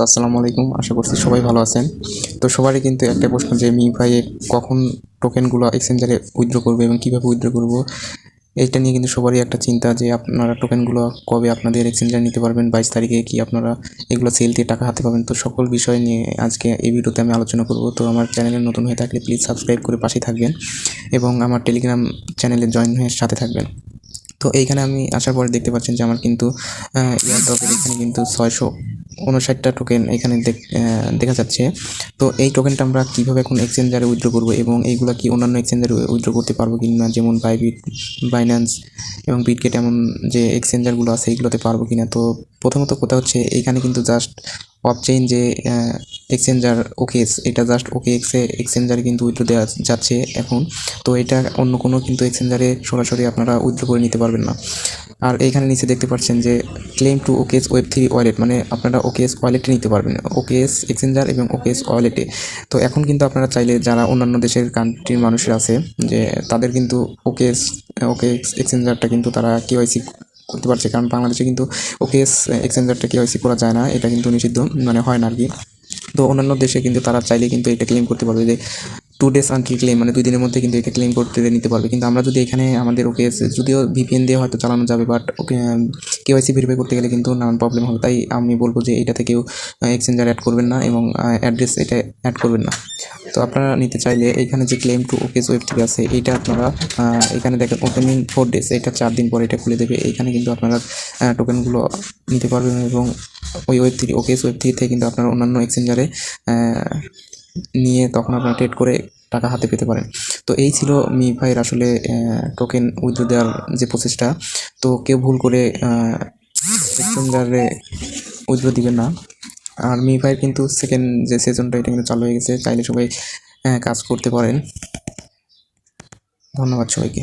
আসসালামু আলাইকুম। আশা করছি সবাই ভালো আছেন। তো সবারই কিন্তু একটা প্রশ্ন যে মিফাইয়ে কখন টোকেনগুলো এক্সচেঞ্জারে উইথড্র করবো এবং কীভাবে উইথড্র করবো? এইটা নিয়ে কিন্তু সবারই একটা চিন্তা যে আপনারা টোকেনগুলো কবে আপনাদের এক্সচেঞ্জারে নিতে পারবেন, 22 তারিখে কি আপনারা এগুলো সেল দিয়ে টাকা হাতে পাবেন? তো সকল বিষয় নিয়ে আজকে এই ভিডিওতে আমি আলোচনা করব। তো আমার চ্যানেলে নতুন হয়ে থাকলে প্লিজ সাবস্ক্রাইব করে পাশেই থাকবেন এবং আমার টেলিগ্রাম চ্যানেলে জয়েন হয়ে সাথে থাকবেন। তো এইখানে আমি আসার পরে দেখতে পাচ্ছেন যে আমার কিন্তু এয়ারড্রপের এখানে কিন্তু 659টা টোকেন এখানে দেখা যাচ্ছে। তো এই টোকেনটা আমরা কীভাবে এখন এক্সচেঞ্জারে উইথড্র করবো এবং এইগুলো কি অন্যান্য এক্সচেঞ্জারে উইথড্র করতে পারবো কি না, যেমন বাইবিট, বাইন্যান্স এবং বিটগেট এমন যে এক্সচেঞ্জারগুলো আছে এইগুলোতে পারবো কি না? তো প্রথমত কথা হচ্ছে এইখানে কিন্তু জাস্ট অফচেইন যে এক্সচেঞ্জার ওকেএস, এটা জাস্ট ওকেএক্সে এক্সচেঞ্জারে কিন্তু উইথড্র দেওয়া যাচ্ছে এখন। তো এটা অন্য কোনো কিন্তু এক্সচেঞ্জারে সরাসরি আপনারা উইথড্র করে নিতে পারবেন না। আর এইখানে নিচে দেখতে পাচ্ছেন যে ক্লেম টু ওকেএস ওয়েব3 ওয়ালেট, মানে আপনারা ওকেএস ওয়ালেটে নিতে পারবেন, ওকেএস এক্সচেঞ্জার এবং ওকেএস ওয়ালেটে। তো এখন কিন্তু আপনারা চাইলে যারা অন্যান্য দেশের কান্ট্রির মানুষরা আছে যে তাদের কিন্তু ওকেএক্স এক্সচেঞ্জারটা কিন্তু তারা কেওয়াইসি করতে পারছে, কারণ বাংলাদেশে কিন্তু ওকেএস এক্সচেঞ্জারটা কেওয়াইসি করা যায় না, এটা কিন্তু নিষিদ্ধ, মানে হয় না আর কি। তো অন্যান্য দেশে কিন্তু তারা চাইলে কিন্তু এটা ক্লেম করতে পারবে যে 2 days আনটিল ক্লেম, মানে 2 দিনের মধ্যে কিন্তু এটা ক্লেম করতে নিতে পারবে। কিন্তু আমরা যদি এখানে আমাদের ওকেএস যদিও ভিপিএন দিয়ে হয়তো চালানো যাবে, বাট ওকে কেওয়াইসি ভেরিফাই করতে গেলে কিন্তু নানান প্রবলেম হবে। তাই আমি বলবো যে এটা থেকেও এক্সচেঞ্জার অ্যাড করবেন না এবং অ্যাড্রেস এটা অ্যাড করবেন না। তো আপনারা নিতে চাইলে এইখানে যে ক্লেম টু ওকেএস ওয়েব3 আছে এইটা আপনারা এখানে দেখেন ওপেনিং 4 days, এটা 4 দিন পরে এটা খুলে দেবে। এইখানে কিন্তু আপনারা টোকেনগুলো নিতে পারবেন এবং ওই ওয়েব3 ওকেএস ওয়েব3 থেকে কিন্তু আপনারা অন্যান্য এক্সচেঞ্জারে নিয়ে তখন আপনারা ট্রেড করে টাকা হাতে পেতে পারেন। তো এই ছিল মিফাইয়ের আসলে টোকেন উইথড্র দেওয়ার যে প্রসেসটা। তো কেউ ভুল করে এক্সচেঞ্জারে উইথড্র দিবেন না। আর মিফাইয়ের কিন্তু সেকেন্ড যে সেশনটা এটা কিন্তু চালু হয়ে গেছে, চাইলে সবাই কাজ করতে পারেন। ধন্যবাদ সবাইকে।